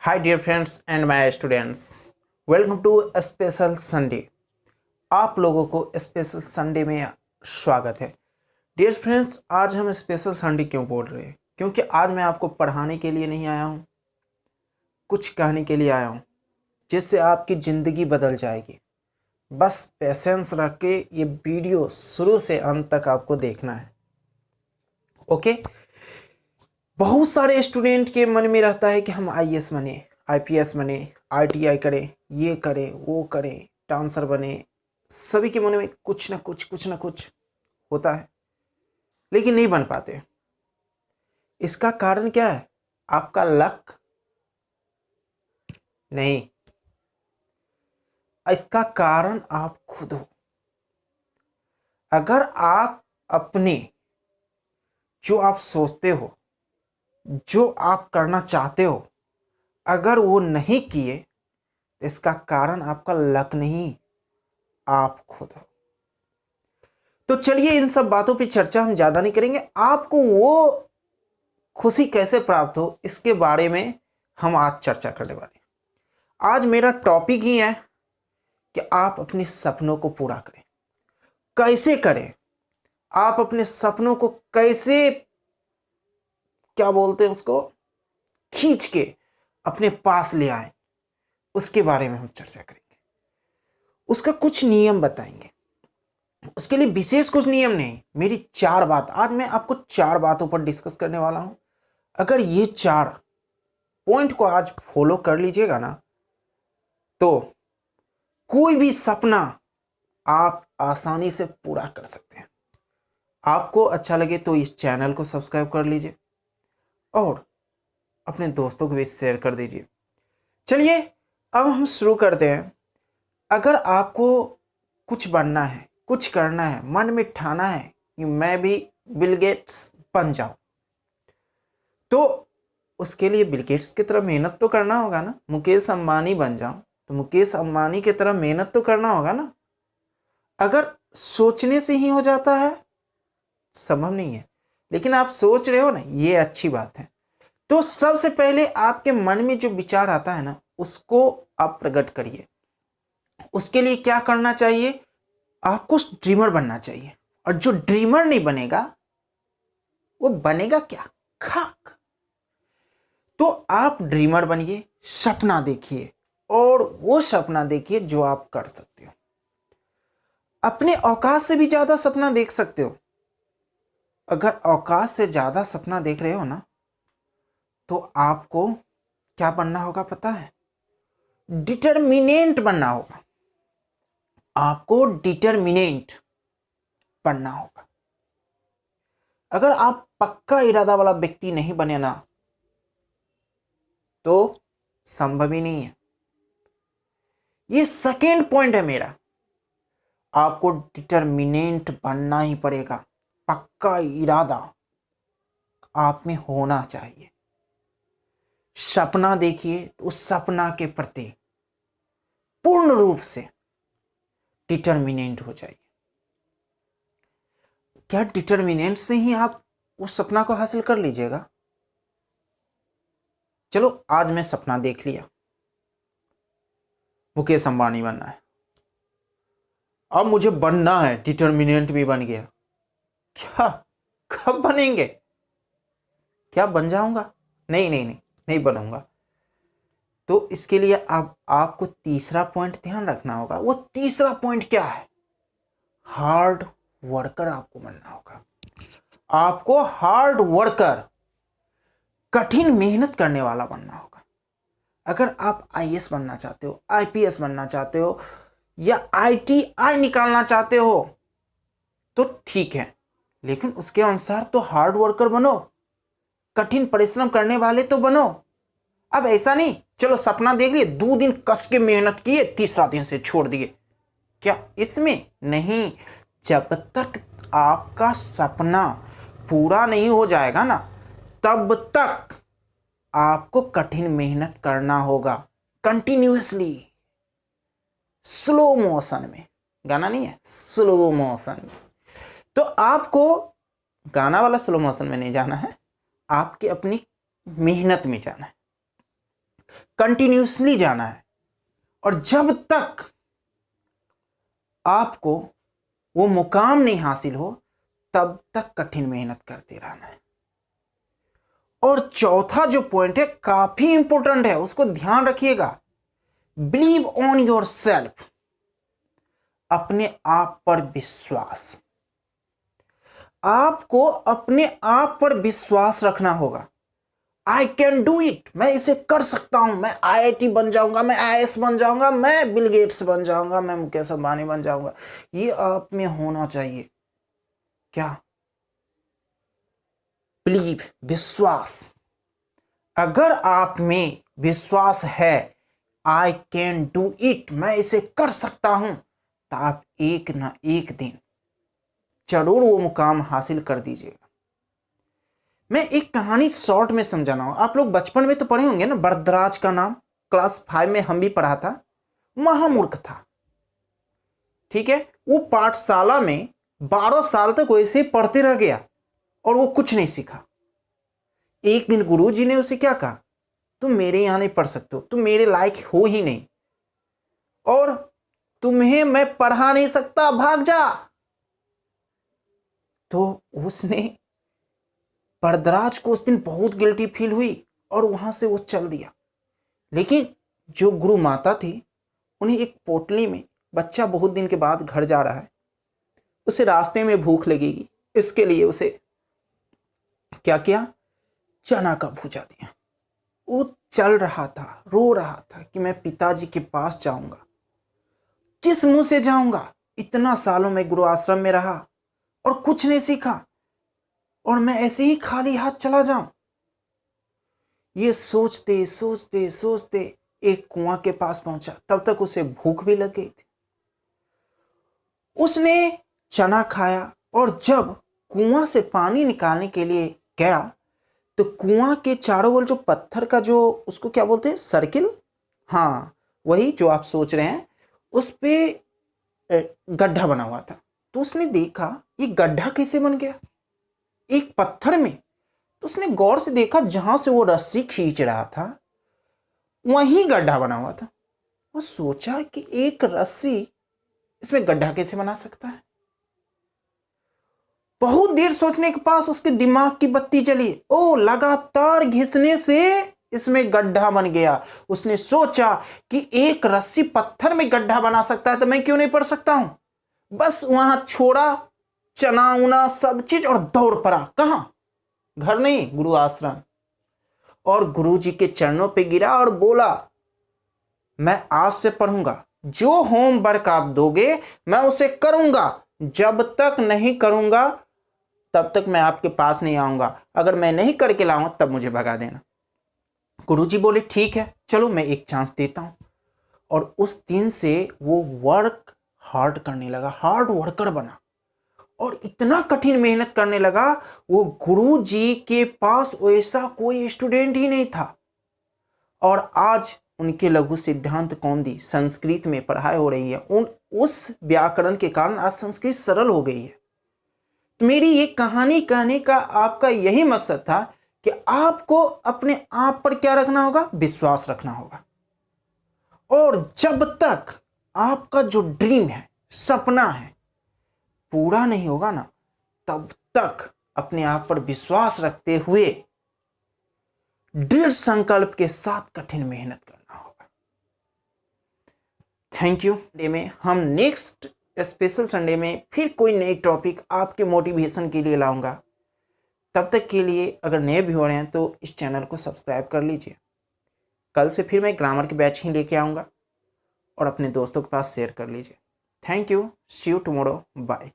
Hi dear friends and my students, welcome to special Sunday. आप लोगों को special Sunday में स्वागत है। डियर फ्रेंड्स, आज हम स्पेशल संडे क्यों बोल रहे हैं? क्योंकि आज मैं आपको पढ़ाने के लिए नहीं आया हूँ, कुछ कहने के लिए आया हूँ जिससे आपकी ज़िंदगी बदल जाएगी। बस पेशेंस रख के ये वीडियो शुरू से अंत तक आपको देखना है। ओके? बहुत सारे स्टूडेंट के मन में रहता है कि हम आईएएस बने, आईपीएस बने, आईटीआई करें, ये करें, वो करें, डांसर बने। सभी के मन में कुछ ना कुछ होता है, लेकिन नहीं बन पाते। इसका कारण क्या है? आपका लक नहीं, इसका कारण आप खुद हो। अगर आप अपने जो आप सोचते हो, जो आप करना चाहते हो, अगर वो नहीं किए तो इसका कारण आपका लक नहीं, आप खुद हो। तो चलिए इन सब बातों पे चर्चा हम ज्यादा नहीं करेंगे। आपको वो खुशी कैसे प्राप्त हो इसके बारे में हम आज चर्चा करने वाले हैं। आज मेरा टॉपिक ही है कि आप अपने सपनों को पूरा करें। कैसे करें? आप अपने सपनों को कैसे, क्या बोलते हैं उसको, खींच के अपने पास ले आए, उसके बारे में हम चर्चा करेंगे। उसका कुछ नियम बताएंगे। उसके लिए विशेष कुछ नियम नहीं, मेरी 4 बात, आज मैं आपको 4 बातों पर डिस्कस करने वाला हूं। अगर ये 4 पॉइंट को आज फॉलो कर लीजिएगा ना, तो कोई भी सपना आप आसानी से पूरा कर सकते हैं। आपको अच्छा लगे तो इस चैनल को सब्सक्राइब कर लीजिए और अपने दोस्तों को भी शेयर कर दीजिए। चलिए अब हम शुरू करते हैं। अगर आपको कुछ बनना है, कुछ करना है, मन में ठाना है कि मैं भी बिल गेट्स बन जाऊं, तो उसके लिए बिल गेट्स की तरह मेहनत तो करना होगा ना। मुकेश अंबानी बन जाऊं तो मुकेश अंबानी की तरह मेहनत तो करना होगा ना। अगर सोचने से ही हो जाता है, संभव नहीं है, लेकिन आप सोच रहे हो ना, ये अच्छी बात है। तो सबसे पहले आपके मन में जो विचार आता है ना, उसको आप प्रकट करिए। उसके लिए क्या करना चाहिए? आपको ड्रीमर बनना चाहिए। और जो ड्रीमर नहीं बनेगा वो बनेगा क्या? खाक। तो आप ड्रीमर बनिए, सपना देखिए, और वो सपना देखिए जो आप कर सकते हो। अपने औकात से भी ज्यादा सपना देख सकते हो। अगर औकात से ज्यादा सपना देख रहे हो ना, तो आपको क्या बनना होगा पता है? डिटरमिनेंट बनना होगा। आपको डिटरमिनेंट बनना होगा। अगर आप पक्का इरादा वाला व्यक्ति नहीं बने ना, तो संभव ही नहीं है। ये सेकेंड पॉइंट है मेरा। आपको डिटरमिनेंट बनना ही पड़ेगा। पक्का इरादा आप में होना चाहिए। सपना देखिए तो उस सपना के प्रति पूर्ण रूप से डिटरमिनेंट हो जाइए। क्या डिटरमिनेंट से ही आप उस सपना को हासिल कर लीजिएगा? चलो आज मैं सपना देख लिया, मुकेश अंबानी बनना है। अब मुझे बनना है, डिटरमिनेंट भी बन गया। क्या? कब बनेंगे? क्या बन जाऊंगा? नहीं बनूंगा। तो इसके लिए आपको तीसरा पॉइंट ध्यान रखना होगा। वो तीसरा पॉइंट क्या है? हार्ड वर्कर आपको बनना होगा। आपको हार्ड वर्कर, कठिन मेहनत करने वाला बनना होगा। अगर आप आईएएस बनना चाहते हो, आईपीएस बनना चाहते हो, या आईटीआई निकालना चाहते हो, तो ठीक है, लेकिन उसके अनुसार तो हार्ड वर्कर बनो, कठिन परिश्रम करने वाले तो बनो। अब ऐसा नहीं चलो सपना देख लिए, 2 दिन कस के मेहनत किए, तीसरा दिन से छोड़ दिए, क्या इसमें? नहीं। जब तक आपका सपना पूरा नहीं हो जाएगा ना, तब तक आपको कठिन मेहनत करना होगा, कंटिन्यूअसली, स्लो मोशन में। गाना नहीं है, स्लो मोशन में। तो आपको गाना वाला स्लो मोशन में नहीं जाना है, आपकी अपनी मेहनत में जाना है। कंटिन्यूसली जाना है, और जब तक आपको वो मुकाम नहीं हासिल हो तब तक कठिन मेहनत करते रहना है। और चौथा जो पॉइंट है काफी इंपॉर्टेंट है, उसको ध्यान रखिएगा, बिलीव ऑन योर सेल्फ, अपने आप पर विश्वास। आपको अपने आप पर विश्वास रखना होगा। आई कैन डू इट, मैं इसे कर सकता हूं, मैं IIT बन जाऊंगा, मैं IAS बन जाऊंगा, मैं बिल गेट्स बन जाऊंगा, मैं मुकेश अंबानी बन जाऊंगा। ये आप में होना चाहिए। क्या? बिलीव, विश्वास। अगर आप में विश्वास है, आई कैन डू इट, मैं इसे कर सकता हूं, तो आप एक ना एक दिन जरूर वो मुकाम हासिल कर दीजिएगा। मैं एक कहानी शॉर्ट में समझाना हूं। आप लोग बचपन में तो पढ़े होंगे ना, बरदराज का नाम, क्लास 5 में हम भी पढ़ा था। महामूर्ख था, ठीक है। वो पाठशाला में 12 साल तक वैसे ही पढ़ते रह गया और वो कुछ नहीं सीखा। एक दिन गुरुजी ने उसे क्या कहा, तुम मेरे यहां नहीं पढ़ सकते हो, तुम मेरे लायक हो ही नहीं, और तुम्हें मैं पढ़ा नहीं सकता, भाग जा। तो उसने, बरदराज को उस दिन बहुत गिल्टी फील हुई और वहां से वो चल दिया। लेकिन जो गुरु माता थी, उन्हें एक पोटली में, बच्चा बहुत दिन के बाद घर जा रहा है, उसे रास्ते में भूख लगेगी, इसके लिए उसे क्या किया, चना का भूजा दिया। वो चल रहा था, रो रहा था कि मैं पिताजी के पास जाऊंगा, किस मुंह से जाऊंगा, इतना सालों में गुरु आश्रम में रहा और कुछ नहीं सीखा, और मैं ऐसे ही खाली हाथ चला जाऊं। ये सोचते सोचते सोचते एक कुआं के पास पहुंचा। तब तक उसे भूख भी लग गई थी। उसने चना खाया, और जब कुआं से पानी निकालने के लिए गया तो कुआं के चारों ओर जो पत्थर का, जो उसको क्या बोलते हैं, सर्किल, हाँ वही जो आप सोच रहे हैं, उस पे गड्ढा बना हुआ था। तो उसने देखा ये गड्ढा कैसे बन गया एक पत्थर में। तो उसने गौर से देखा, जहां से वो रस्सी खींच रहा था वहीं गड्ढा बना हुआ था। वो सोचा कि एक रस्सी इसमें गड्ढा कैसे बना सकता है। बहुत देर सोचने के पास उसके दिमाग की बत्ती जली। ओ, लगातार घिसने से इसमें गड्ढा बन गया। उसने सोचा कि एक रस्सी पत्थर में गड्ढा बना सकता है, तो मैं क्यों नहीं पढ़ सकता हूं। बस वहां छोड़ा चना उना सब चीज और दौड़ पड़ा। कहां? घर नहीं, गुरु आश्रम। और गुरु जी के चरणों पे गिरा और बोला, मैं आज से पढ़ूंगा, जो होमवर्क आप दोगे मैं उसे करूंगा, जब तक नहीं करूंगा तब तक मैं आपके पास नहीं आऊंगा, अगर मैं नहीं करके लाऊंगा तब मुझे भगा देना। गुरुजी बोले ठीक है, चलो मैं एक चांस देता हूं। और उस दिन से वो वर्क हार्ड करने लगा, हार्ड वर्कर बना, और इतना कठिन मेहनत करने लगा। वो गुरुजी के पास वैसा कोई स्टूडेंट ही नहीं था। और आज उनके लघु सिद्धांत कौमुदी संस्कृत में पढ़ाई हो रही है। उस व्याकरण के कारण आज संस्कृत सरल हो गई है। मेरी ये कहानी कहने का आपका यही मकसद था कि आपको अपने आप पर क्या रखना होगा, विश्वास रखना होगा। और जब तक आपका जो ड्रीम है, सपना है, पूरा नहीं होगा ना, तब तक अपने आप पर विश्वास रखते हुए दृढ़ संकल्प के साथ कठिन मेहनत करना होगा। Thank you. डे में हम नेक्स्ट स्पेशल संडे में फिर कोई नई टॉपिक आपके मोटिवेशन के लिए लाऊंगा। तब तक के लिए अगर नए भी हो रहे हैं तो इस चैनल को सब्सक्राइब कर लीजिए। कल से फिर मैं ग्रामर के बैच ही लेके आऊँगा, और अपने दोस्तों के पास शेयर कर लीजिए। Thank you, see you tomorrow, bye.